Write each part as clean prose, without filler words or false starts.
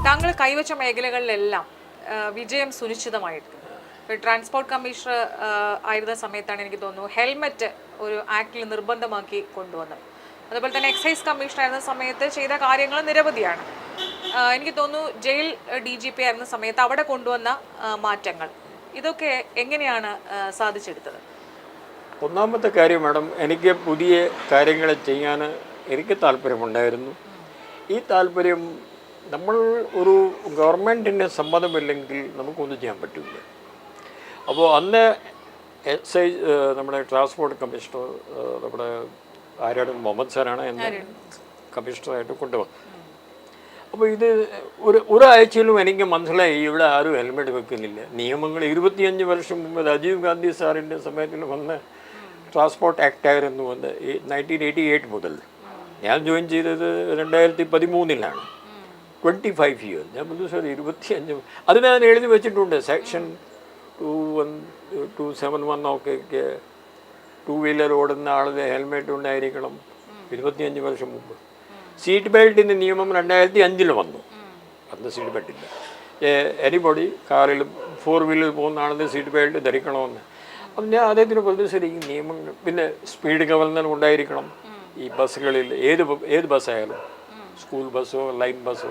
താങ്കൾ കൈവച്ച മേഖലകളിലെല്ലാം വിജയം സുനിശ്ചിതമായിട്ടുണ്ട്. Transport commissioner ആയിരുന്ന സമയത്താണ് എനിക്ക് തോന്നുന്നു ഹെൽമെറ്റ് ഒരു ആക്ടിൽ നിർബന്ധമാക്കി കൊണ്ടുവന്നത്. അതുപോലെ തന്നെ എക്സൈസ് കമ്മീഷണർ ആയിരുന്ന സമയത്ത് ചെയ്ത കാര്യങ്ങൾ നിരവധിയാണ്. എനിക്ക് തോന്നുന്നു ജയിൽ DGP ആയിരുന്ന സമയത്ത് അവിടെ കൊണ്ടുവന്ന മാറ്റങ്ങൾ ഇതൊക്കെ എങ്ങനെയാണ് സാധിച്ചെടുത്തത്? ഒന്നാമത്തെ കാര്യം മാഡം, എനിക്ക് പുതിയ കാര്യങ്ങൾ ചെയ്യാൻ എനിക്ക് താല്പര്യമുണ്ടായിരുന്നു. ഈ താല്പര്യം നമ്മൾ ഒരു ഗവൺമെൻറ്റിൻ്റെ സമ്മതമില്ലെങ്കിൽ നമുക്കൊന്നും ചെയ്യാൻ പറ്റില്ല. അപ്പോൾ അന്ന് നമ്മുടെ ട്രാൻസ്പോർട്ട് കമ്മീഷണർ നമ്മുടെ ആര്യാടൻ മുഹമ്മദ് സാറാണ് എന്നെ കമ്മീഷണറായിട്ട് കൊണ്ടുവന്നത്. അപ്പോൾ ഇത് ഒരാഴ്ചയിലും എനിക്ക് മനസ്സിലായി ഇവിടെ ആരും ഹെൽമെറ്റ് വെക്കുന്നില്ല. നിയമങ്ങൾ 25 വർഷം മുമ്പ് രാജീവ് ഗാന്ധി സാറിൻ്റെ സമയത്തിൽ വന്ന ട്രാൻസ്പോർട്ട് ആക്ട് ആയിരുന്നു വന്ന് 1988 മുതൽ. ഞാൻ ജോയിൻ ചെയ്തത് 2013 25 ഇയേഴ്സ്. ഞാൻ പറഞ്ഞു സാർ 25 അത് ഞാൻ എഴുതി വെച്ചിട്ടുണ്ട്. സെക്ഷൻ 271 ഒക്കെ 2 വീലർ ഓടുന്ന ആളുടെ ഹെൽമെറ്റ് ഉണ്ടായിരിക്കണം 25 വർഷം മുമ്പ്. സീറ്റ് ബെൽറ്റിൻ്റെ നിയമം 2005 വന്നു. അന്ന് സീറ്റ് ബെൽറ്റ് ഇല്ല. എനിബോഡി കാറിൽ 4 വീലർ പോകുന്ന ആളിന് സീറ്റ് ബെൽറ്റ് ധരിക്കണമെന്ന്. അപ്പം ഞാൻ അദ്ദേഹത്തിന് പറഞ്ഞു ശരി ഈ നിയമങ്ങൾ, പിന്നെ സ്പീഡ് ഗവർണർ ഉണ്ടായിരിക്കണം ഈ ബസ്സുകളിൽ, ഏത് ബസ്സായാലും, സ്കൂൾ ബസ്സോ ലൈൻ ബസ്സോ.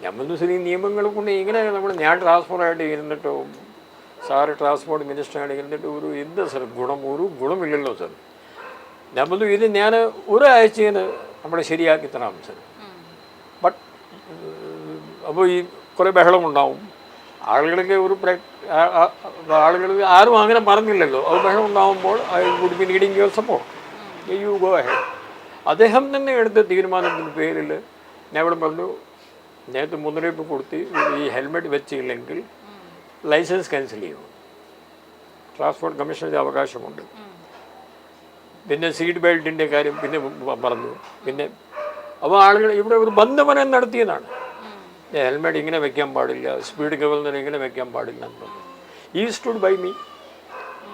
ഞാൻ പറഞ്ഞു ശരി നിയമങ്ങൾ കൊണ്ട് ഇങ്ങനെ ഞാൻ ട്രാൻസ്പോർട്ടായിട്ട് ഇരുന്നിട്ടോ സാറ് ട്രാൻസ്പോർട്ട് മിനിസ്റ്ററായിട്ട് ഇരുന്നിട്ട് എന്താ സാർ ഒരു ഗുണമില്ലല്ലോ സാർ. ഞാൻ പറഞ്ഞു ഇത് ഞാൻ ഒരാഴ്ചയിൽ നമ്മൾ ശരിയാക്കി തരാം സാർ. ബട്ട് അപ്പോൾ ഈ കുറേ ബഹളമുണ്ടാവും. ആളുകൾക്ക് ആളുകൾ ആരും അങ്ങനെ പറഞ്ഞില്ലല്ലോ. അത് ബഹളം ഉണ്ടാകുമ്പോൾ I would be needing your support, you go ahead. അദ്ദേഹം തന്നെ എടുത്ത തീരുമാനത്തിൻ്റെ പേരിൽ ഞാൻ ഇവിടെ പറഞ്ഞു നേരത്തെ മുന്നറിയിപ്പ് കൊടുത്ത് ഈ ഹെൽമെറ്റ് വെച്ചില്ലെങ്കിൽ ലൈസൻസ് ക്യാൻസൽ ചെയ്യണം. ട്രാൻസ്പോർട്ട് കമ്മീഷണറുടെ അവകാശമുണ്ട്. പിന്നെ സീറ്റ് ബെൽറ്റിൻ്റെ കാര്യം പിന്നെ പറഞ്ഞു. പിന്നെ അപ്പോൾ ആളുകൾ ഇവിടെ ഒരു ബന്ധമനം നടത്തിയതാണ്. ഹെൽമെറ്റ് ഇങ്ങനെ വെക്കാൻ പാടില്ല, സ്പീഡ് ഗവർണർ ഇങ്ങനെ വെക്കാൻ പാടില്ല എന്ന് പറഞ്ഞു. ഈ സ്റ്റുഡ് ബൈ മീ.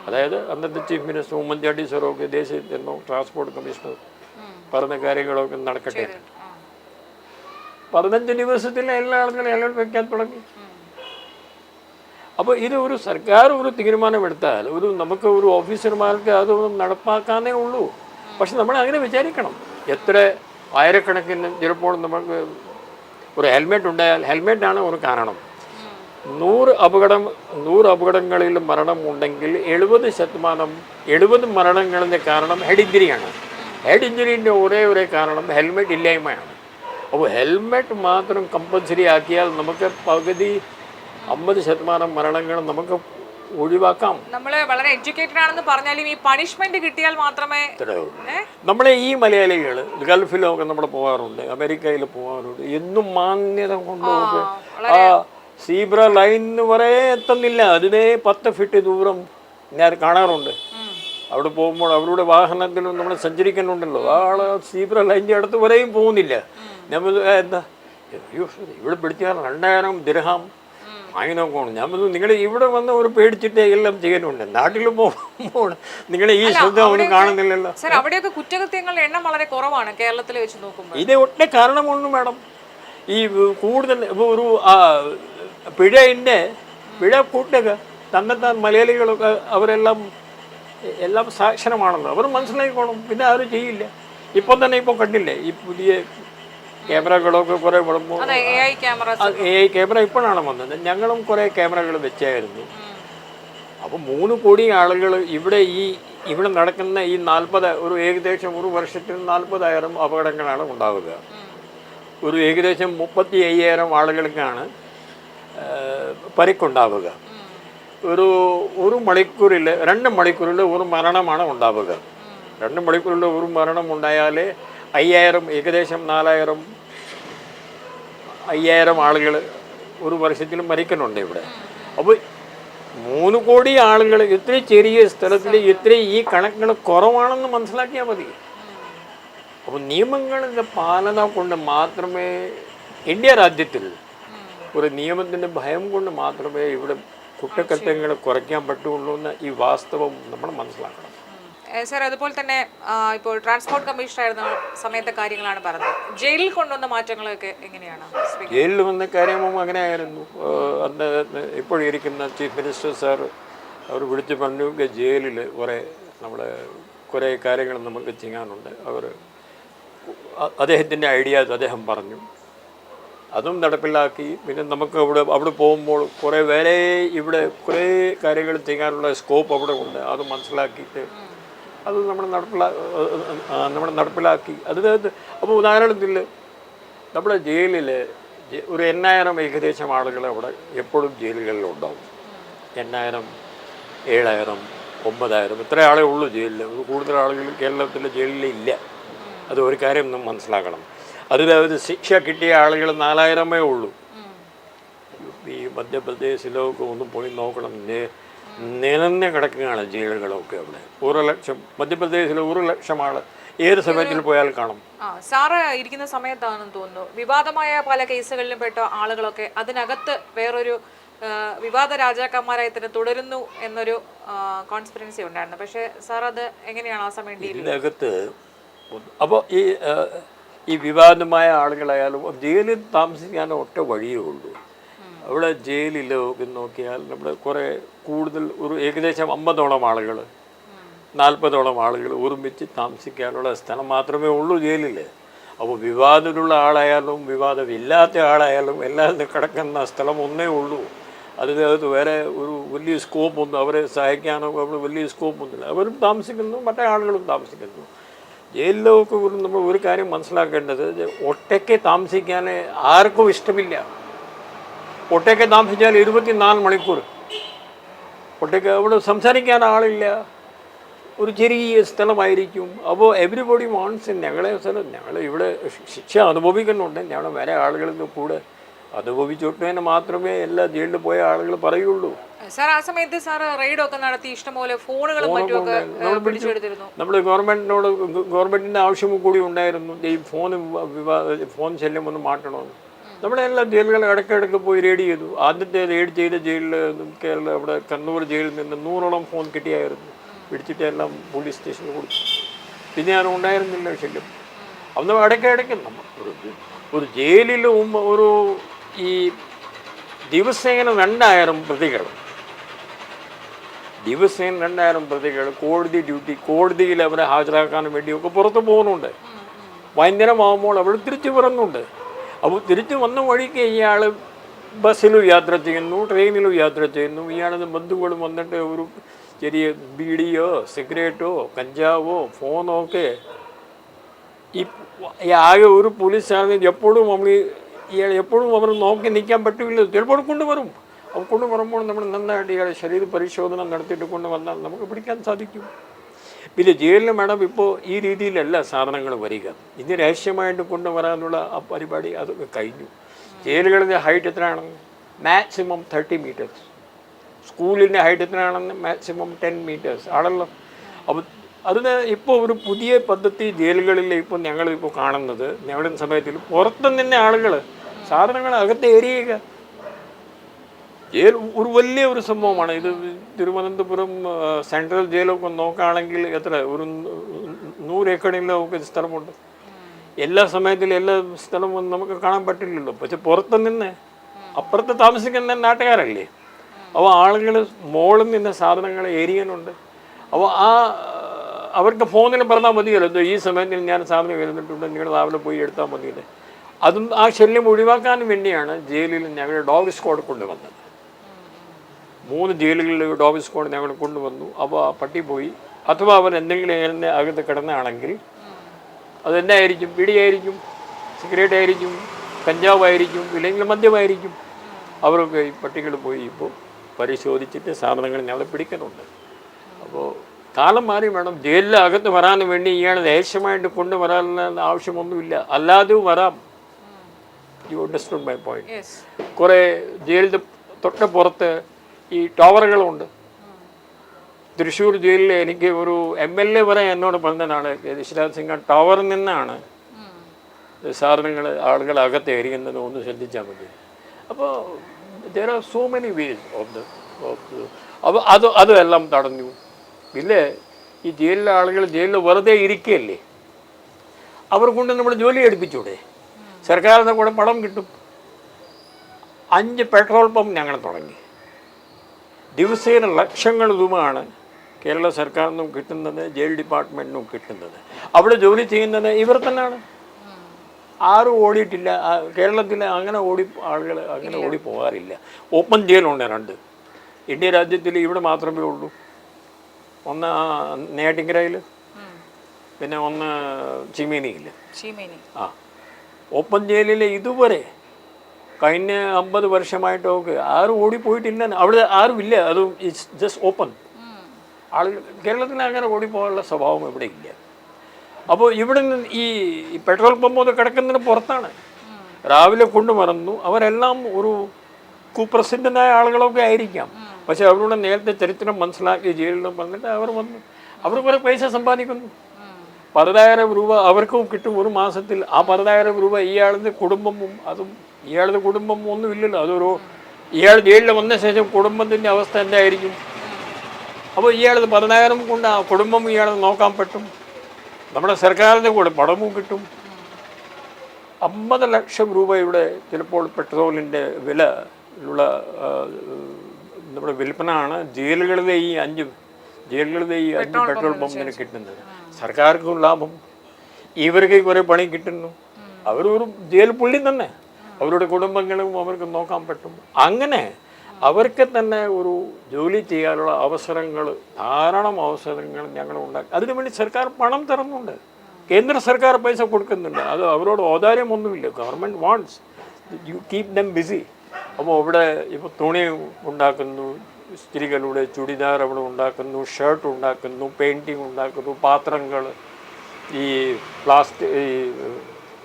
അതായത് അന്നത്തെ ചീഫ് മിനിസ്റ്റർ ഉമ്മൻചാണ്ടി സാറൊക്കെ ദേശീയ ട്രാൻസ്പോർട്ട് കമ്മീഷണർ പറഞ്ഞ കാര്യങ്ങളൊക്കെ നടക്കട്ടെ. 15 ദിവസത്തിൽ എല്ലാ ആളുകളും ഹെൽമെറ്റ് വെക്കാൻ തുടങ്ങി. അപ്പോൾ ഇത് ഒരു സർക്കാർ ഒരു തീരുമാനമെടുത്താൽ നമുക്ക് ഒരു ഓഫീസർമാർക്ക് അതൊന്നും നടപ്പാക്കാനേ ഉള്ളൂ. പക്ഷെ നമ്മൾ അങ്ങനെ വിചാരിക്കണം. എത്ര ആയിരക്കണക്കിന് ചിലപ്പോൾ നമുക്ക് ഒരു ഹെൽമെറ്റ് ഉണ്ടായാൽ ഹെൽമെറ്റാണ് ഒരു കാരണം. 100 അപകടങ്ങളിൽ മരണം ഉണ്ടെങ്കിൽ 70% മരണങ്ങളുടെ കാരണം ഹെഡ് ഇഞ്ചുറിയാണ്. ഹെഡ് ഇഞ്ചുറിൻ്റെ ഒരേ കാരണം ഹെൽമെറ്റ് ഇല്ലായ്മയാണ്. അപ്പോൾ ഹെൽമെറ്റ് മാത്രം കമ്പൽസറി ആക്കിയാൽ നമുക്ക് പകുതി 50% മരണങ്ങൾ നമുക്ക് ഒഴിവാക്കാം. നമ്മൾ വളരെ എഡ്യൂക്കേറ്റഡ് ആണെന്ന് പറഞ്ഞാലും ഈ പണിഷ്മെന്റ് കിട്ടിയാൽ മാത്രമേ നമ്മളെ ഈ മലയാളികൾ ഗൾഫിലൊക്കെ നമ്മൾ പോകാറുണ്ട്, അമേരിക്കയിൽ പോകാറുണ്ട്. എന്നും മാന്യത കൊണ്ട് ആ സീബ്ര ലൈൻ വരെ എത്തുന്നില്ല. അതിനെ 10 ഫീറ്റ് ദൂരം ഞാൻ കാണാറുണ്ട്. അവിടെ പോകുമ്പോൾ അവരുടെ വാഹനത്തിലും നമ്മൾ സഞ്ചരിക്കുന്നുണ്ടല്ലോ, ആള് സീബ്ര ലൈൻ്റെ അടുത്ത് വരെയും പോകുന്നില്ല. നമ്മൾ എന്താ ഇവിടെ പിടിച്ചാൽ 2000 ദിർഹം വാങ്ങിനോക്കണം. ഞാൻ പറഞ്ഞു നിങ്ങൾ ഇവിടെ വന്ന് ഒരു പേടിച്ചിട്ട് എല്ലാം ചെയ്യാനുണ്ട്. നാട്ടിൽ പോകുമ്പോൾ നിങ്ങളെ ഈ ശ്രദ്ധ ഒന്നും കാണുന്നില്ലല്ലോ. അവിടെയൊക്കെ കുറ്റകൃത്യങ്ങളുടെ എണ്ണം വളരെ കുറവാണ് കേരളത്തിൽ വെച്ച് നോക്കുമ്പോൾ. ഇത് ഒറ്റ കാരണമൊന്നും വേണം. ഈ കൂടുതൽ ഒരു പിഴ കൂട്ടുക തന്നെത്താൻ മലയാളികളൊക്കെ അവരെല്ലാം സാക്ഷരമാണല്ലോ, അവർ മനസ്സിലാക്കിക്കോളും. പിന്നെ ആരും ചെയ്യില്ല. ഇപ്പം തന്നെ കണ്ടില്ലേ ഈ പുതിയ ക്യാമറകളൊക്കെ കുറേ വിടുമ്പോൾ AI ക്യാമറ ഇപ്പോഴാണ് വന്നത്. ഞങ്ങളും കുറേ ക്യാമറകൾ വെച്ചായിരുന്നു. അപ്പോൾ 3 കോടി ആളുകൾ ഇവിടെ നടക്കുന്ന ഈ ഏകദേശം ഒരു വർഷത്തിൽ 40,000 അപകടങ്ങളാണ് ഉണ്ടാവുക. ഒരു ഏകദേശം 35,000 ആളുകൾക്കാണ് പരിക്കുണ്ടാവുക. ഒരു മണിക്കൂറിൽ 2 മണിക്കൂറിൽ ഒരു മരണമാണ് ഉണ്ടാവുക. 2 മണിക്കൂറിൽ ഒരു മരണം ഉണ്ടായാൽ 5,000 ഏകദേശം 4,000 ആളുകൾ ഒരു വർഷത്തിൽ മരിക്കുന്നുണ്ട് ഇവിടെ. അപ്പോൾ 3 കോടി ആളുകൾ ഇത്ര ചെറിയ സ്ഥലത്തിൽ ഈ കണക്കുകൾ കുറവാണെന്ന് മനസ്സിലാക്കിയാൽ മതി. അപ്പോൾ നിയമങ്ങളുടെ പാലന കൊണ്ട് മാത്രമേ ഇന്ത്യ രാജ്യത്തിൽ ഒരു നിയമത്തിൻ്റെ ഭയം കൊണ്ട് മാത്രമേ ഇവിടെ കുറ്റകൃത്യങ്ങൾ കുറയ്ക്കാൻ പറ്റുള്ളൂ എന്ന ഈ വാസ്തവം നമ്മൾ മനസ്സിലാക്കണം. സാർ അതുപോലെ തന്നെ ഇപ്പോൾ ട്രാൻസ്പോർട്ട് കമ്മീഷണർ ആയിരുന്ന സമയത്തെ കാര്യങ്ങളാണ് പറഞ്ഞത്. ജയിലിൽ കൊണ്ടുവന്ന മാറ്റങ്ങളൊക്കെ എങ്ങനെയാണ്? ജയിലിൽ വന്ന കാര്യവും അങ്ങനെ ആയിരുന്നു. അന്ന് ഇപ്പോഴിരിക്കുന്ന ചീഫ് മിനിസ്റ്റർ സാർ അവർ വിളിച്ച് പറഞ്ഞു ജയിലിൽ കുറേ കാര്യങ്ങൾ നമുക്ക് ചെയ്യാനുണ്ട്. അദ്ദേഹത്തിൻ്റെ ഐഡിയാസ് അദ്ദേഹം പറഞ്ഞു, അതും നടപ്പിലാക്കി. പിന്നെ നമുക്ക് അവിടെ പോകുമ്പോൾ കുറേ കാര്യങ്ങൾ ചെയ്യാനുള്ള സ്കോപ്പ് അവിടെ ഉണ്ട്. അത് മനസ്സിലാക്കിയിട്ട് അത് നമ്മൾ നടപ്പിലാക്കി. അപ്പോൾ ഉദാഹരണത്തിൽ നമ്മുടെ ജയിലിൽ ഒരു 8,000 ഏകദേശം ആളുകൾ അവിടെ എപ്പോഴും ജയിലുകളിലുണ്ടാവും. 8,000, 7,000, 9,000 ഇത്ര ആളേ ഉള്ളൂ ജയിലിൽ. കൂടുതൽ ആളുകൾ കേരളത്തിലെ ജയിലിൽ ഇല്ല. അത് ഒരു കാര്യം നാം മനസ്സിലാക്കണം. അതിലത് ശിക്ഷ കിട്ടിയ ആളുകൾ 4,000 ഉള്ളൂ. ഈ മധ്യപ്രദേശിലൊക്കെ ഒന്ന് പോയി നോക്കണം, നിറഞ്ഞു കിടക്കുകയാണ് ജയിലുകളൊക്കെ. അവിടെ 1,00,000 മധ്യപ്രദേശിൽ 1,00,000 ആൾ ഏത് സമയത്തിൽ പോയാൽ കാണും. സാറ് ഇരിക്കുന്ന സമയത്താണെന്ന് തോന്നുന്നു വിവാദമായ പല കേസുകളിലും പെട്ട ആളുകളൊക്കെ അതിനകത്ത് വേറൊരു വിവാദ രാജാക്കന്മാരായി തന്നെ തുടരുന്നു എന്നൊരു കോൺസ്പിറൻസി ഉണ്ടായിരുന്നു. പക്ഷേ സാർ അത് എങ്ങനെയാണ് ആ സമയം ഇതിനകത്ത്? അപ്പോൾ ഈ വിവാദമായ ആളുകളായാലും ജയിലിൽ താമസിക്കാൻ ഒറ്റ വഴിയേ ഉള്ളൂ. അവിടെ ജയിലിലൊക്കെ നോക്കിയാൽ നമ്മുടെ കൂടുതൽ ഏകദേശം 50ഓളം ആളുകൾ, 40ഓളം ആളുകൾ ഒരുമിച്ച് താമസിക്കാനുള്ള സ്ഥലം മാത്രമേ ഉള്ളൂ ജയിലിൽ. അപ്പോൾ വിവാദമുള്ള ആളായാലും വിവാദമില്ലാത്ത ആളായാലും എല്ലാവരും കിടക്കുന്ന സ്ഥലം ഒന്നേ ഉള്ളൂ. അതിനകത്ത് വേറെ ഒരു വലിയ സ്കോപ്പൊന്നും അവരെ സഹായിക്കാനോ അവിടെ വലിയ സ്കോപ്പൊന്നുമില്ല. അവരും താമസിക്കുന്നു, മറ്റേ ആളുകളും താമസിക്കുന്നു. ജയിലിലൊക്കെ നമ്മൾ ഒരു കാര്യം മനസ്സിലാക്കേണ്ടത്, ഒറ്റയ്ക്ക് താമസിക്കാൻ ആർക്കും ഇഷ്ടമില്ല. ഒറ്റയ്ക്ക് താമസിച്ചാൽ 24 മണിക്കൂർ ഒറ്റയ്ക്ക് അവിടെ സംസാരിക്കാൻ ആളില്ല. ഒരു ചെറിയ സ്ഥലമായിരിക്കും. അപ്പോൾ എവരിബഡി വാണ്ട്സ് ഞങ്ങൾ ഇവിടെ ശിക്ഷ അനുഭവിക്കുന്നുണ്ട്, ഞങ്ങൾ വേറെ ആളുകൾക്ക് കൂടെ അനുഭവിച്ചോട്ടേനെ മാത്രമേ എല്ലാ ജയിലിൽ പോയ ആളുകൾ പറയുള്ളൂ. സാർ ആ സമയത്ത് സാർ റെയ്ഡൊക്കെ നടത്തി ഇഷ്ടംപോലെ ഫോണുകളും മറ്റുമൊക്കെ പിടിച്ചെടുത്തിരുന്നു. നമ്മൾ ഗവൺമെൻറ്റിൻ്റെ ആവശ്യവും കൂടി ഉണ്ടായിരുന്നു ഈ ഫോൺ ശല്യം ഒന്ന് മാറ്റണമെന്ന്. നമ്മുടെ എല്ലാ ജയിലുകളും ഇടയ്ക്കിടയ്ക്ക് പോയി റെയ്ഡ് ചെയ്തു. ആദ്യത്തെ റെയ്ഡ് ചെയ്ത ജയിലിൽ കേരളം അവിടെ കണ്ണൂർ ജയിലിൽ നിന്ന് 100ഓളം ഫോൺ കിട്ടിയായിരുന്നു. പിടിച്ചിട്ട് എല്ലാം പോലീസ് സ്റ്റേഷനിൽ കൊടുത്തു. പിന്നെ ഞാൻ ഉണ്ടായിരുന്നില്ല ശല്യം. അന്ന് ഇടയ്ക്കിടയ്ക്ക് ഒരു ജയിലിലും ഈ ദിവസേന 2,000 പ്രതികൾ കോടതിയിൽ അവരെ ഹാജരാക്കാൻ വേണ്ടിയൊക്കെ പുറത്ത് പോകുന്നുണ്ട്. വൈകുന്നേരമാകുമ്പോൾ അവർ തിരിച്ചു വരുന്നുണ്ട്. അപ്പോൾ തിരിച്ചു വന്ന വഴിക്ക് ഇയാൾ ബസ്സിലും യാത്ര ചെയ്യുന്നു, ട്രെയിനിലും യാത്ര ചെയ്യുന്നു. ഇയാളത് ബന്ധുക്കളും വന്നിട്ട് ഒരു ചെറിയ ബീഡിയോ സിഗരറ്റോ കഞ്ചാവോ ഫോണോ ഒക്കെ ഈ ആകെ ഒരു പോലീസാണെങ്കിൽ എപ്പോഴും അവർ നോക്കി നിൽക്കാൻ പറ്റില്ല. ചിലപ്പോൾ കൊണ്ടുവരും. അപ്പോൾ കൊണ്ടുവരുമ്പോൾ നമ്മൾ നന്നായിട്ട് ഇയാളെ ശരീര പരിശോധന നടത്തിയിട്ട് കൊണ്ടുവന്നാൽ നമുക്ക് പിടിക്കാൻ സാധിക്കും. പിന്നെ ജയിലിൽ മാഡം ഇപ്പോൾ ഈ രീതിയിലല്ല സാധനങ്ങൾ വരിക. ഇത് രഹസ്യമായിട്ട് കൊണ്ടുവരാനുള്ള ആ പരിപാടി അതൊക്കെ കഴിഞ്ഞു. ജയിലുകളുടെ ഹൈറ്റ് എത്രയാണ്? Maximum 30 metres. സ്കൂളിൻ്റെ ഹൈറ്റ് എത്രയാണെന്ന് മാക്സിമം 10 മീറ്റേഴ്സ് ആണല്ലോ. അപ്പോൾ അതിന് ഇപ്പോൾ ഒരു പുതിയ പദ്ധതി ജയിലുകളിൽ ഇപ്പോൾ ഞങ്ങളിപ്പോൾ കാണുന്നത്, ഞങ്ങളുടെ സമയത്തിൽ പുറത്തുനിന്ന് ആളുകൾ സാധനങ്ങൾ അകത്ത് എറിയുക. ജയിൽ ഒരു വലിയ സംഭവമാണ് ഇത്. തിരുവനന്തപുരം സെൻട്രൽ ജയിലൊക്കെ നോക്കുകയാണെങ്കിൽ ഒരു 100 ഏക്കറിലൊക്കെ സ്ഥലമുണ്ട്. എല്ലാ സമയത്തിലും എല്ലാ സ്ഥലവും നമുക്ക് കാണാൻ പറ്റില്ലല്ലോ. പക്ഷെ പുറത്തുനിന്ന് അപ്പുറത്ത് താമസിക്കുന്ന നാട്ടുകാരല്ലേ. അപ്പോൾ ആളുകൾ മോളിൽ നിന്ന് സാധനങ്ങൾ എറിയാനുണ്ട്. അപ്പോൾ അവർക്ക് ഫോണിൽ പറഞ്ഞാൽ മതിയല്ലോ, ഈ സമയത്തിൽ ഞാൻ സാധനം വരുന്നിട്ടുണ്ട്, നിങ്ങൾ രാവിലെ പോയി എടുത്താൽ മതിയല്ലേ. അതും ആ ശല്യം ഒഴിവാക്കാൻ വേണ്ടിയാണ് ജയിലിൽ ഞങ്ങൾ ഡോഗ് സ്ക്വാഡ് കൊണ്ടുവന്നത്. 3 ജയിലുകളിൽ ഡോഗ് സ്ക്വാഡ് ഞങ്ങൾ കൊണ്ടുവന്നു. അപ്പോൾ ആ പട്ടി പോയി അഥവാ അവർ എന്തെങ്കിലും അകത്ത് കിടന്നാണെങ്കിൽ അതെന്നായിരിക്കും? പിടിയായിരിക്കും, സിഗരറ്റ് ആയിരിക്കും, കഞ്ചാവായിരിക്കും, ഇല്ലെങ്കിൽ മദ്യമായിരിക്കും. അവരൊക്കെ ഈ പട്ടികൾ പോയി ഇപ്പോൾ പരിശോധിച്ചിട്ട് സാധനങ്ങൾ ഞങ്ങൾ പിടിക്കുന്നുണ്ട്. അപ്പോൾ കാലം മാറി വേണം. ജയിലിൽ അകത്ത് വരാൻ വേണ്ടി ഇയാൾ ദേഷ്യമായിട്ട് കൊണ്ടുവരാനുള്ള ആവശ്യമൊന്നുമില്ല, അല്ലാതെ വരാം. You understood my point. കുറേ ജയിലിൻ്റെ തൊട്ട് പുറത്ത് ഈ ടവറുകളുണ്ട്. തൃശ്ശൂർ ജയിലിൽ എനിക്ക് ഒരു MLA വരെ എന്നോട് പറഞ്ഞതാണ്, ഋഷിരാജ് സിംഗ്, ടവറിൽ നിന്നാണ് സാധനങ്ങൾ ആളുകൾ അകത്ത് എറിയുന്നത്, ഒന്ന് ശ്രദ്ധിച്ചാൽ മതി. അപ്പോൾ there are so many ways of അതെല്ലാം തടഞ്ഞു. പിന്നെ ഈ ജയിലിലെ ആളുകൾ ജയിലിൽ വെറുതെ ഇരിക്കുകയല്ലേ, അവർ കൊണ്ട് നമ്മൾ ജോലി എടുപ്പിച്ചൂടെ? സർക്കാരിൻ്റെ കൂടെ പണം കിട്ടും. 5 പെട്രോൾ പമ്പ് ഞങ്ങൾ തുടങ്ങി. ദിവസേന ലക്ഷങ്ങൾ രൂപയാണ് കേരള സർക്കാരിനും കിട്ടുന്നത്, ജയിൽ ഡിപ്പാർട്ട്മെൻറ്റിനും കിട്ടുന്നത്. അവിടെ ജോലി ചെയ്യുന്നത് ഇവർ തന്നെയാണ്. ആരും ഓടിയിട്ടില്ല കേരളത്തിൽ. അങ്ങനെ ആളുകൾ അങ്ങനെ ഓടി പോകാറില്ല. ഓപ്പൺ ജയിലുണ്ട് 2 ഇന്ത്യ രാജ്യത്തിൽ. ഇവിടെ മാത്രമേ ഉള്ളൂ. ഒന്ന് നെയ്യാറ്റിൻകരയിൽ, പിന്നെ ഒന്ന് ചീമേനിയിൽ. ആ ഓപ്പൺ ജയിലിൽ ഇതുവരെ കഴിഞ്ഞ 50 വർഷമായിട്ടൊക്കെ ആരും ഓടിപ്പോയിട്ടില്ല. അവിടെ ആരുമില്ല. അത് ഇറ്റ്സ് ജസ്റ്റ് ഓപ്പൺ. ആളുകൾ കേരളത്തിൽ അങ്ങനെ ഓടിപ്പോകാനുള്ള സ്വഭാവം ഇവിടെ ഇല്ല. അപ്പോൾ ഇവിടെ നിന്ന് ഈ പെട്രോൾ പമ്പ് ഒക്കെ കിടക്കുന്നതിന് പുറത്താണ്. രാവിലെ കൊണ്ടുവരുന്നു. അവരെല്ലാം ഒരു കുപ്രസിദ്ധനായ ആളുകളൊക്കെ ആയിരിക്കാം. പക്ഷെ അവരുടെ നേരത്തെ ചരിത്രം മനസ്സിലാക്കി ജയിലിൽ വന്നിട്ട് അവർ വന്നു. അവർ കുറേ പൈസ സമ്പാദിക്കുന്നു. 10,000 രൂപ അവർക്കും കിട്ടും ഒരു മാസത്തിൽ. ആ 10,000 രൂപ ഇയാളുടെ കുടുംബവും, അതും ഇയാളുടെ കുടുംബം ഒന്നും ഇല്ലല്ലോ. അതൊരു ഇയാൾ ജയിലിൽ വന്ന ശേഷം കുടുംബത്തിൻ്റെ അവസ്ഥ എന്തായിരിക്കും? അപ്പോൾ ഇയാൾ 10,000 കൊണ്ട് ആ കുടുംബം ഇയാൾ നോക്കാൻ പറ്റും. നമ്മുടെ സർക്കാരിൻ്റെ കൂടെ പണവും കിട്ടും. 50 ലക്ഷം രൂപ ഇവിടെ ചിലപ്പോൾ പെട്രോളിൻ്റെ വില ഉള്ള നമ്മുടെ വിൽപ്പനയാണ് ജയിലുകളിലെ ഈ 5 പെട്രോൾ പമ്പിന് കിട്ടുന്നത്. സർക്കാർക്കും ലാഭം, ഇവർക്ക് കുറേ പണി കിട്ടുന്നു. അവരൊരു ജയിൽ പുള്ളി തന്നെ. അവരുടെ കുടുംബങ്ങളും അവർക്ക് നോക്കാൻ പറ്റും. അങ്ങനെ അവർക്ക് തന്നെ ഒരു ജോലി ചെയ്യാനുള്ള അവസരങ്ങൾ, ധാരാളം അവസരങ്ങൾ ഞങ്ങൾ ഉണ്ടാക്കി. അതിനുവേണ്ടി സർക്കാർ പണം തരുന്നുണ്ട്. കേന്ദ്ര സർക്കാർ പൈസ കൊടുക്കുന്നുണ്ട്. അത് അവരോട് ഔദാര്യമൊന്നുമില്ല. Government wants you keep them busy. അപ്പോൾ ഇവിടെ ഇപ്പോൾ തുണി ഉണ്ടാക്കുന്നു, സ്ത്രീകളുടെ ചുടിദാർ അവിടെ ഉണ്ടാക്കുന്നു, ഷർട്ട് ഉണ്ടാക്കുന്നു, പെയിൻറ്റിങ് ഉണ്ടാക്കുന്നു, പാത്രങ്ങൾ, ഈ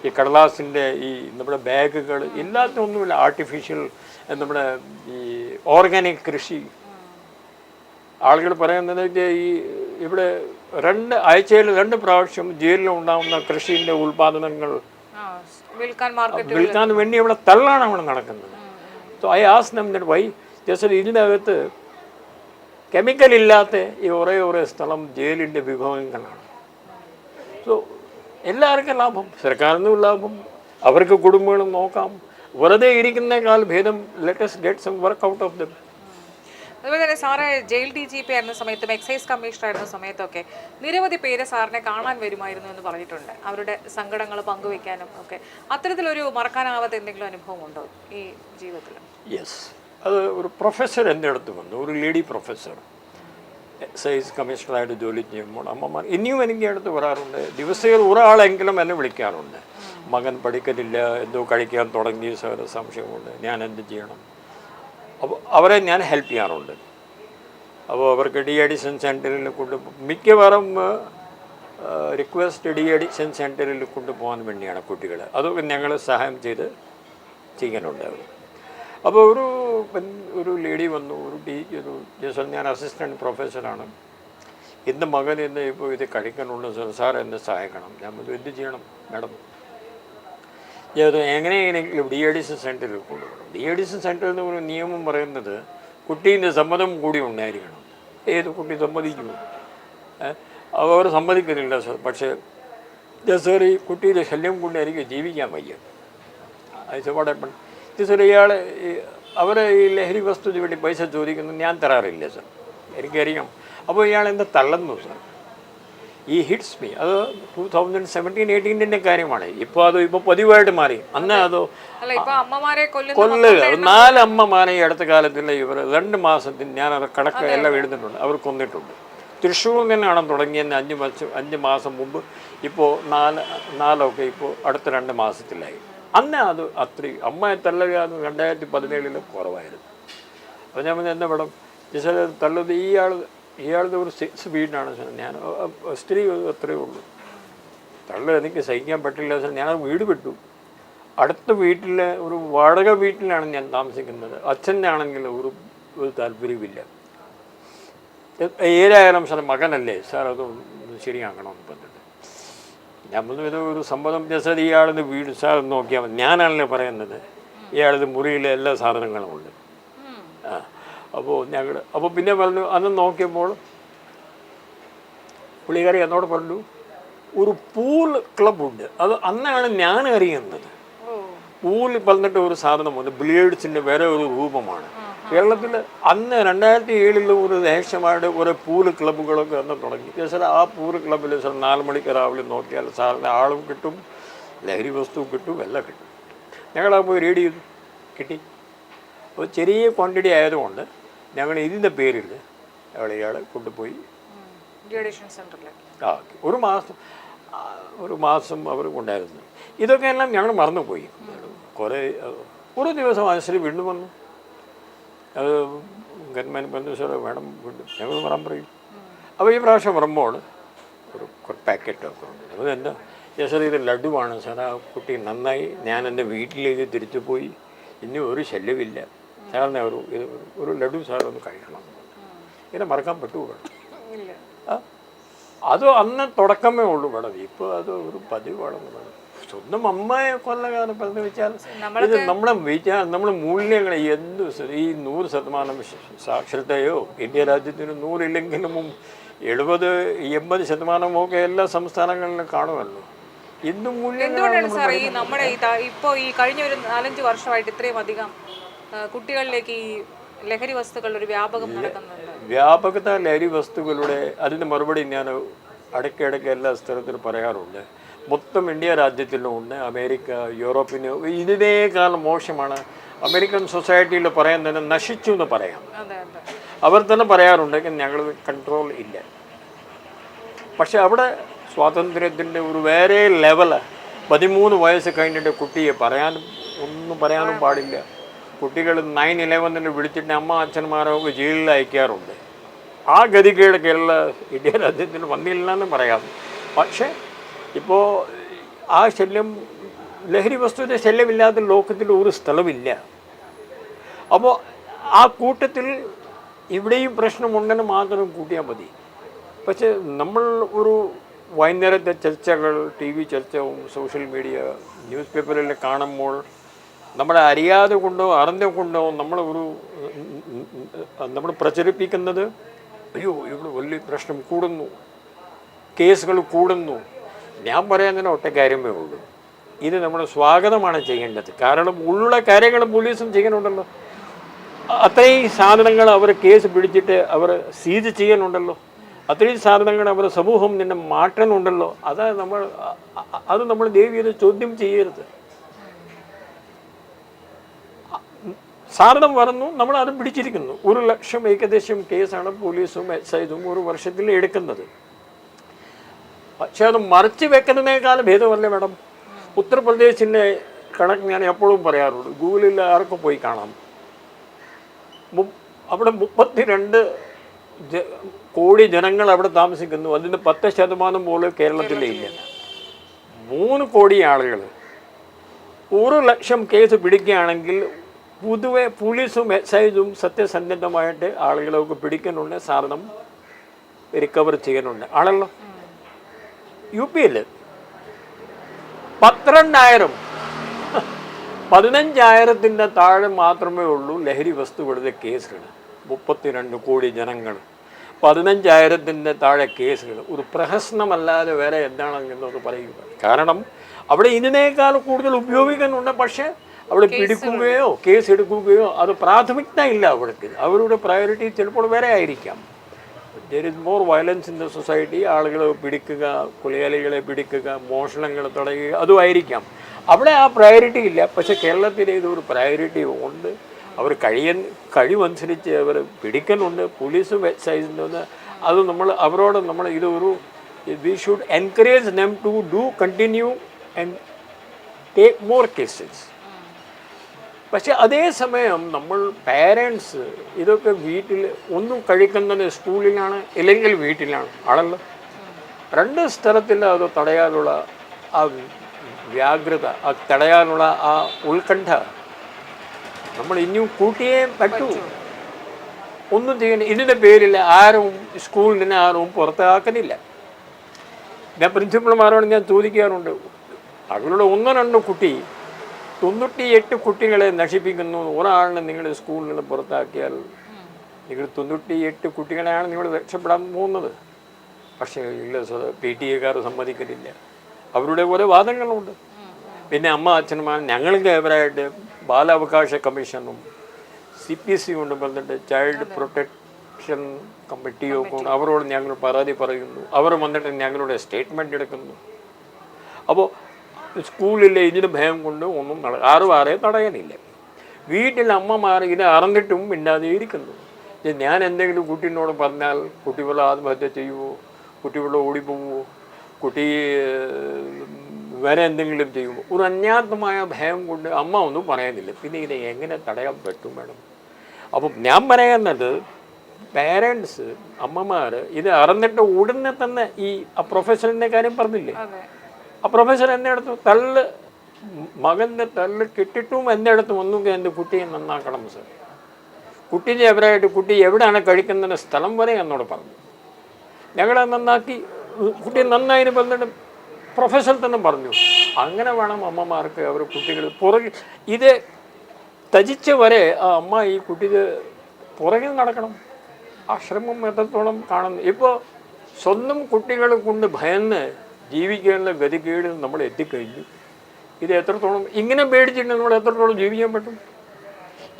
ഈ കടലാസിൻ്റെ ഈ നമ്മുടെ ബാഗുകൾ, ഇല്ലാത്തൊന്നുമില്ല. ആർട്ടിഫിഷ്യൽ നമ്മുടെ ഈ ഓർഗാനിക് കൃഷി. ആളുകൾ പറയുന്നത് ഈ ഇവിടെ 2 ആഴ്ചയിൽ 2 പ്രാവശ്യം ജയിലിൽ ഉണ്ടാകുന്ന കൃഷിൻ്റെ ഉൽപാദനങ്ങൾ വിൽക്കാൻ വേണ്ടി ഇവിടെ തള്ളാണ് അവിടെ നടക്കുന്നത്. So I asked them that why. Just ഇതിനകത്ത് കെമിക്കൽ ഇല്ലാത്ത ഈ ഒരേ സ്ഥലം ജയിലിൻ്റെ വിഭവങ്ങളാണ്. സോ എല്ലാവർക്കും ലാഭം, സർക്കാരിനും ലാഭം, അവർക്ക് കുടുംബങ്ങളും നോക്കാം. വെറുതെ ഇരിക്കുന്നേക്കാൾ ഭേദം let us get some work out of them. അതുപോലെ തന്നെ സാറ് ജയിൽ DGP ആയിരുന്ന സമയത്തും എക്സൈസ് കമ്മീഷണർ ആയിരുന്ന സമയത്തൊക്കെ നിരവധി പേര് സാറിനെ കാണാൻ വരുമായിരുന്നു എന്ന് പറഞ്ഞിട്ടുണ്ട്, അവരുടെ സങ്കടങ്ങൾ പങ്കുവെക്കാനും ഒക്കെ. അത്തരത്തിലൊരു മറക്കാനാവാത്ത എന്തെങ്കിലും അനുഭവം ഉണ്ടോ ഈ ജീവിതത്തിൽ? യെസ്, അത് ഒരു പ്രൊഫസർ എൻ്റെ അടുത്ത് വന്നു, ഒരു ലേഡി പ്രൊഫസർ. എക്സൈസ് കമ്മീഷണറായിട്ട് ജോലി ചെയ്യുമ്പോൾ അമ്മമാർ ഇനിയും എനിക്ക് അടുത്ത് വരാറുണ്ട്. ദിവസത്തിൽ ഒരാളെങ്കിലും എന്നെ വിളിക്കാറുണ്ട്. മകൻ പഠിക്കുന്നില്ല, എന്തോ കഴിക്കാൻ തുടങ്ങിയ സംശയമുണ്ട്, ഞാൻ എന്ത് ചെയ്യണം? അപ്പോൾ അവരെ ഞാൻ ഹെൽപ്പ് ചെയ്യാറുണ്ട്. അപ്പോൾ അവർക്ക് ഡി-അഡിക്ഷൻ സെൻറ്ററിൽ മിക്കവാറും റിക്വസ്റ്റ് ഡി-അഡിക്ഷൻ സെൻറ്ററിൽ കൊണ്ടുപോകാൻ വേണ്ടിയാണ് കുട്ടികളെ. അതൊക്കെ ഞങ്ങൾ സഹായം ചെയ്യാനുണ്ട്. അപ്പോൾ ഒരു ലേഡി വന്നു, ഒരു ജസ്റ്റ് ഞാൻ അസിസ്റ്റൻറ്റ് പ്രൊഫസറാണ്, എൻ്റെ മകൻ എന്ന് ഇപ്പോൾ ഇത് കഴിക്കാനുണ്ട് സാർ, എന്നെ സഹായിക്കണം. ഞാൻ എന്ത് ചെയ്യണം മാഡം? എങ്ങനെയെങ്കിലും ഡി-അഡിക്ഷൻ സെൻറ്ററിൽ കൊണ്ടുപോകണം. ഡി-അഡിക്ഷൻ സെൻറ്ററിൽ നിന്ന് ഒരു നിയമം പറയുന്നത് കുട്ടീൻ്റെ സമ്മതം കൂടി ഉണ്ടായിരിക്കണം. ഏത് കുട്ടി സമ്മതിക്കുമോ? അവർ സമ്മതിക്കുന്നില്ല സാർ. പക്ഷേ സാർ ഈ കുട്ടിയുടെ ശല്യം കൊണ്ട് എനിക്ക് ജീവിക്കാൻ വയ്യ. വാട്ടപ്പൺ സാർ, ഇയാൾ അവരെ ഈ ലഹരി വസ്തുവിന് വേണ്ടി പൈസ ചോദിക്കുന്നത് ഞാൻ തരാറില്ല സാർ, എനിക്കറിയാം. അപ്പോൾ ഇയാൾ എന്താ തള്ളുന്നു സാർ? ഈ ഹിറ്റ്സ് മീ. അത് 2017-18 കാര്യമാണ്. ഇപ്പോൾ പതിവായിട്ട് മാറി. അന്ന് അതോ കൊല്ലുക. 4 അമ്മമാരെ ഈ അടുത്ത കാലത്തിൽ ഇവർ 2 മാസത്തിന് ഞാനത് കണക്ക് എല്ലാം എഴുതുന്നുണ്ട്, അവർ കൊന്നിട്ടുണ്ട്. തൃശ്ശൂരിൽ നിന്നാണ് തുടങ്ങിയെന്ന് 5 മാസം മുമ്പ്. ഇപ്പോൾ 4 ഇപ്പോൾ അടുത്ത 2 മാസത്തിലായി. അന്ന് അത് അത്രയും അമ്മയെ തള്ളുക 2017 കുറവായിരുന്നു. അപ്പോൾ ഞാൻ എന്താ മേഡം ജസ്റ്റ് തള്ളുന്നത് ഇയാളുടെ ഒരു 6 വീടാണ് സാർ. ഞാൻ സ്ത്രീ അത്രയേ ഉള്ളൂ. തള്ളു എനിക്ക് സഹിക്കാൻ പറ്റില്ല സാർ. ഞാനത് വീട് വിട്ടു. അടുത്ത വീട്ടിലെ ഒരു വാടക വീട്ടിലാണ് ഞാൻ താമസിക്കുന്നത്. അച്ഛൻ്റെ ആണെങ്കിൽ ഒരു താല്പര്യമില്ല. ഏതായാലും സാർ മകനല്ലേ സാർ, അത് ശരിയാക്കണമെന്ന് പറഞ്ഞിട്ട് ഞാൻ ഇത് ഒരു സമ്മതം സാർ. ഇയാളുടെ വീട് സാർ നോക്കിയാൽ മതി. ഞാനാണല്ലോ പറയുന്നത്. ഇയാളുടെ മുറിയിലെ എല്ലാ സാധനങ്ങളും ഉണ്ട്. അപ്പോൾ പിന്നെ പറഞ്ഞു, അന്ന് നോക്കിയപ്പോൾ പുള്ളിക്കാരി എന്നോട് പറഞ്ഞു ഒരു പൂൾ ക്ലബുണ്ട്, അത് അന്നാണ് ഞാൻ അറിയുന്നത്. പൂൾ പറഞ്ഞിട്ട് ഒരു സാധനമുണ്ട്, ബിലിയേഡ്സിൻ്റെ വേറെ ഒരു രൂപമാണ് കേരളത്തിൽ. അന്ന് 2007 ഒരു ദേശമായിട്ട് ഒരു പൂൾ ക്ലബ്ബുകളൊക്കെ അന്ന് തുടങ്ങി. സാർ ആ പൂൾ ക്ലബ്ബിൽ സാർ 4 മണിക്ക് രാവിലെ നോക്കിയാൽ സാറിന് ആളും കിട്ടും, ലഹരി വസ്തുവും കിട്ടും, എല്ലാം കിട്ടും. ഞങ്ങളത് പോയി റീഡ് ചെയ്തു, കിട്ടി. അപ്പോൾ ചെറിയ ക്വാണ്ടിറ്റി ആയതുകൊണ്ട് ഞങ്ങൾ ഇതിൻ്റെ പേരിൽ ഇയാളെ കൊണ്ടുപോയി ആ ഒരു മാസം അവർ കൊണ്ടായിരുന്നു. ഇതൊക്കെ എല്ലാം ഞങ്ങൾ മറന്നുപോയി. കുറേ ഒരു ദിവസം അനുസരി വീണ്ടും വന്നു. അത് ഗവൺമെൻറ് പറഞ്ഞു സാർ വേണം വീണ്ടും, ഞങ്ങൾ വരാൻ പറയും. അപ്പോൾ ഈ പ്രാവശ്യം വരുമ്പോൾ ഒരു പാക്കറ്റൊക്കെ ഉണ്ട്. അത് എന്താ സാർ ഇത് ലഡുവാണ് സാർ, ആ കുട്ടി നന്നായി, ഞാൻ എൻ്റെ വീട്ടിലേക്ക് തിരിച്ചു പോയി, ഇനി ഒരു ശല്യമില്ല സാറിന് ഒരു ലഡു സാർ ഒന്ന് കഴിക്കണം. ഇങ്ങനെ മറക്കാൻ പറ്റുമോ വേണം? അത് അന്ന് തുടക്കമേ ഉള്ളൂ വേണം. ഇപ്പോൾ അത് ഒരു പതിവാണെന്ന് വേണം. സ്വന്തം അമ്മയെ കൊല്ലകാലം പറഞ്ഞു വെച്ചാൽ ഇത് നമ്മുടെ മൂല്യങ്ങൾ എന്ത് ഈ 100% സാക്ഷരതയോ ഇന്ത്യ രാജ്യത്തിന് 100 ഇല്ലെങ്കിലും 70-80% എല്ലാ സംസ്ഥാനങ്ങളിലും കാണുമല്ലോ. എന്തും എന്തുകൊണ്ടാണ് സാർ ഈ നമ്മുടെ ഇപ്പോൾ ഈ കഴിഞ്ഞ ഒരു 4-5 വർഷമായിട്ട് ഇത്രയും അധികം കുട്ടികളിലേക്ക് ഈ ലഹരി വസ്തുക്കളുടെ ഒരു വ്യാപകം നടക്കുന്നുണ്ട്? വ്യാപകത ലഹരി വസ്തുക്കളുടെ അതിൻ്റെ മറുപടി ഞാൻ ഇടയ്ക്കിടയ്ക്ക് എല്ലാ സ്ഥലത്തിലും പറയാറുണ്ട്. മൊത്തം ഇന്ത്യ രാജ്യത്തിലും ഉണ്ട്, അമേരിക്ക, യൂറോപ്പിന് ഇതിനേക്കാളും മോശമാണ്. അമേരിക്കൻ സൊസൈറ്റിയിൽ പറയാൻ തന്നെ നശിച്ചു എന്ന് പറയാം. അവർ തന്നെ പറയാറുണ്ടെങ്കിൽ ഞങ്ങൾ കൺട്രോൾ ഇല്ല. പക്ഷെ അവിടെ സ്വാതന്ത്ര്യത്തിൻ്റെ ഒരു വേറെ ലെവല്. 13 വയസ്സ് കഴിഞ്ഞിട്ട് കുട്ടിയെ ഒന്നും പറയാനും പാടില്ല. കുട്ടികൾ 9/11 വിളിച്ചിട്ട് അമ്മ അച്ഛന്മാരൊക്കെ ജയിലിൽ അയക്കാറുണ്ട്. ആ ഗതികേട് കേരള ഇന്ത്യ രാജ്യത്തിന് വന്നില്ല എന്ന് പറയാം. പക്ഷേ ഇപ്പോൾ ആ ശല്യം, ലഹരി വസ്തുവിൻ്റെ ശല്യമില്ലാത്ത ലോകത്തിൽ ഒരു സ്ഥലമില്ല. അപ്പോൾ ആ കൂട്ടത്തിൽ ഇവിടെയും പ്രശ്നമുണ്ടെന്ന് മാത്രം കൂട്ടിയാൽ മതി. പക്ഷേ നമ്മൾ ഒരു വൈകുന്നേരത്തെ ചർച്ചകൾ, TV ചർച്ചയും സോഷ്യൽ മീഡിയ ന്യൂസ് പേപ്പറിൽ കാണുമ്പോൾ നമ്മളെ അറിയാതെ കൊണ്ടോ അറിഞ്ഞ കൊണ്ടോ നമ്മൾ പ്രചരിപ്പിക്കുന്നത് അയ്യോ ഇവിടെ വലിയ പ്രശ്നം കൂടുന്നു, കേസുകൾ കൂടുന്നു. ഞാൻ പറയാൻ ഒറ്റ കാര്യമേ ഉള്ളൂ, ഇത് നമ്മൾ സ്വാഗതമാണ് ചെയ്യേണ്ടത്. കാരണം ഉള്ള കാര്യങ്ങൾ പോലീസും ചെയ്യുന്നുണ്ടല്ലോ. അത്രയും സാധനങ്ങൾ അവർ കേസ് പിടിച്ചിട്ട് അവർ സീസ് ചെയ്യാനുണ്ടല്ലോ. അത്രയും സാധനങ്ങൾ അവർ സമൂഹം നിന്നെ മാറ്റണമുണ്ടല്ലോ. അത് നമ്മൾ ദേവിയെ ചോദ്യം ചെയ്യരുത്. സാധനം വരുന്നു, നമ്മൾ അത് പിടിച്ചിരിക്കുന്നു. 1 ലക്ഷം ഏകദേശം കേസാണ് പോലീസും എക്സൈസും ഒരു വർഷത്തിൽ എടുക്കുന്നത്. പക്ഷെ അത് മറച്ചു വെക്കുന്നതിനേക്കാളും ഭേദമല്ലേ മാഡം? ഉത്തർപ്രദേശിൻ്റെ കണക്ക് ഞാൻ എപ്പോഴും പറയാറുണ്ട്, ഗൂഗിളിൽ ആർക്കും പോയി കാണാം. അവിടെ 32 കോടി ജനങ്ങൾ അവിടെ താമസിക്കുന്നു. അതിൻ്റെ 10% പോലും കേരളത്തിലേ ഇല്ല. 3 കോടി ആളുകൾ. 1 ലക്ഷം കേസ് പിടിക്കുകയാണെങ്കിൽ പൊതുവെ പോലീസും എക്സൈസും സത്യസന്ധമായിട്ട് ആളുകളൊക്കെ പിടിക്കുന്നുണ്ട്, സാധനം റിക്കവർ ചെയ്യുന്നുണ്ട് ആണല്ലോ. UP-ൽ 12,000 15,000 താഴെ മാത്രമേ ഉള്ളൂ ലഹരി വസ്തുക്കളുടെ കേസുകൾ. 32 കോടി ജനങ്ങൾ, 15,000 താഴെ കേസുകൾ. ഒരു പ്രഹസനമല്ലാതെ വേറെ എന്താണെന്നൊക്കെ പറയുക. കാരണം അവിടെ ഇതിനേക്കാൾ കൂടുതൽ ഉപയോഗിക്കുന്നുണ്ട്. പക്ഷേ അവിടെ പിടിക്കുകയോ കേസ് എടുക്കുകയോ അത് പ്രാഥമികത ഇല്ല അവർക്ക്. അവരുടെ പ്രയോറിറ്റി ചിലപ്പോൾ വേറെ ആയിരിക്കാം. There is more violence in the society. ആളുകളെ പിടിക്കുക, കൊലയാളികളെ പിടിക്കുക, മോഷണങ്ങൾ തടയുക, അതുമായിരിക്കാം. അവിടെ ആ പ്രയോറിറ്റി ഇല്ല. പക്ഷേ കേരളത്തിലെ ഇതൊരു പ്രയോറിറ്റി ഉണ്ട്. അവർ കഴിവനുസരിച്ച് അവർ പിടിക്കുന്നുണ്ട്. പോലീസും എക്സൈസിൻ്റെ അത് അവരോട് ഇതൊരു we should encourage them to do continue and take more cases. പക്ഷെ അതേസമയം നമ്മൾ പാരൻസ് ഇതൊക്കെ വീട്ടിൽ ഒന്നും കഴിക്കുന്നത് സ്കൂളിലാണ് ഇല്ലെങ്കിൽ വീട്ടിലാണ് ആണല്ലോ. 2 സ്ഥലത്തിൽ അത് തടയാനുള്ള ആ വ്യാഗ്രത, തടയാനുള്ള ആ ഉത്കണ്ഠ നമ്മൾ ഇനിയും കൂട്ടിയേ പറ്റൂ. ഒന്നും ചെയ്യണം. ഇതിൻ്റെ പേരിൽ ആരും സ്കൂളിൽ നിന്ന് ആരും പുറത്താക്കുന്നില്ല. ഞാൻ പ്രിൻസിപ്പൾമാരോട് ഞാൻ ചോദിക്കാറുണ്ട്, അവരുടെ 1-2 കുട്ടി 98 കുട്ടികളെ നശിപ്പിക്കുന്നു. ഒരാളിനെ നിങ്ങൾ സ്കൂളിൽ നിന്ന് പുറത്താക്കിയാൽ നിങ്ങൾ 98 കുട്ടികളെയാണ് നിങ്ങൾ രക്ഷപ്പെടാൻ പോകുന്നത്. പക്ഷേ ഇല്ല PTA സമ്മതിക്കലില്ല. അവരുടെ ഓരോ വാദങ്ങളുണ്ട്. പിന്നെ അച്ഛന്മാർ ഞങ്ങൾക്ക് എവരായിട്ട് ബാലാവകാശ കമ്മീഷനും CPC കൊണ്ട് വന്നിട്ട് ചൈൽഡ് പ്രൊട്ടക്ഷൻ കമ്മിറ്റിയോ കൊണ്ട് അവരോട് ഞങ്ങൾ പരാതി പറയുന്നു. അവർ വന്നിട്ട് ഞങ്ങളുടെ സ്റ്റേറ്റ്മെൻറ്റ് എടുക്കുന്നു. അപ്പോൾ സ്കൂളിലെ ഇതിന് ഭയം കൊണ്ട് ഒന്നും ആരും തടയാനില്ല. വീട്ടിൽ അമ്മമാർ ഇത് അറിഞ്ഞിട്ടും മിണ്ടാതെ ഇരിക്കുന്നു. ഞാൻ എന്തെങ്കിലും കുട്ടീനോട് പറഞ്ഞാൽ കുട്ടി വല്ല ആത്മഹത്യ ചെയ്യുമോ, കുട്ടി വല്ല ഓടിപ്പോവുമോ, കുട്ടി വേറെ എന്തെങ്കിലും ചെയ്യുമോ, ഒരു അജ്ഞാതമായ ഭയം കൊണ്ട് അമ്മ ഒന്നും പറയുന്നില്ല. പിന്നെ ഇത് എങ്ങനെ തടയാൻ പറ്റും മാഡം? അപ്പം ഞാൻ പറയുന്നത് പേരൻസ് അമ്മമാർ ഇത് അറിഞ്ഞിട്ട് ഉടനെ തന്നെ ഈ പ്രൊഫസറിൻ്റെ കാര്യം പറഞ്ഞില്ലേ, പ്രൊഫസർ എൻ്റെ അടുത്ത് മകൻ്റെ തല്ല് കിട്ടിയിട്ടും എൻ്റെ അടുത്ത് ഒന്നുകിൽ എൻ്റെ കുട്ടിയെ നന്നാക്കണം സർ, കുട്ടീൻ്റെ എവരായിട്ട് കുട്ടി എവിടെയാണ് കഴിക്കുന്നതിൻ്റെ സ്ഥലം വരെ എന്നോട് പറഞ്ഞു. ഞങ്ങളെ നന്നാക്കി കുട്ടി നന്നായി പറഞ്ഞിട്ട് പ്രൊഫസർ തന്നെ പറഞ്ഞു. അങ്ങനെ വേണം അമ്മമാർക്ക് അവർ കുട്ടികൾ പുറകിൽ ഇത് ത്യജിച്ച് വരെ ആ അമ്മ ഈ കുട്ടിക്ക് പുറകിൽ നടക്കണം. ആ ശ്രമം എത്രത്തോളം കാണുന്നു. ഇപ്പോൾ സ്വന്തം കുട്ടികളെ കൊണ്ട് ഭയന്ന് ജീവിക്കാനുള്ള ഗതികേടിൽ നമ്മൾ എത്തിക്കഴിഞ്ഞു. ഇത് എത്രത്തോളം ഇങ്ങനെ പേടിച്ചിട്ട് നമ്മൾ എത്രത്തോളം ജീവിക്കാൻ പറ്റും?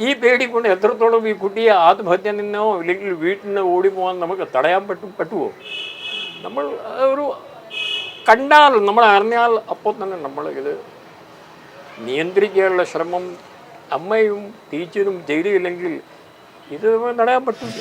ഈ പേടി കൊണ്ട് എത്രത്തോളം ഈ കുട്ടിയെ ആത്മഹത്യ നിന്നോ അല്ലെങ്കിൽ വീട്ടിൽ നിന്ന് ഓടിപ്പോകാൻ നമുക്ക് തടയാൻ പറ്റുമോ? നമ്മൾ ഒരു കണ്ടാൽ നമ്മൾ അറിഞ്ഞാൽ അപ്പോൾ തന്നെ നമ്മൾ ഇത് നിയന്ത്രിക്കാനുള്ള ശ്രമം അമ്മയും ടീച്ചറും ചെയ്തില്ലെങ്കിൽ ഇത് തടയാൻ പറ്റില്ല.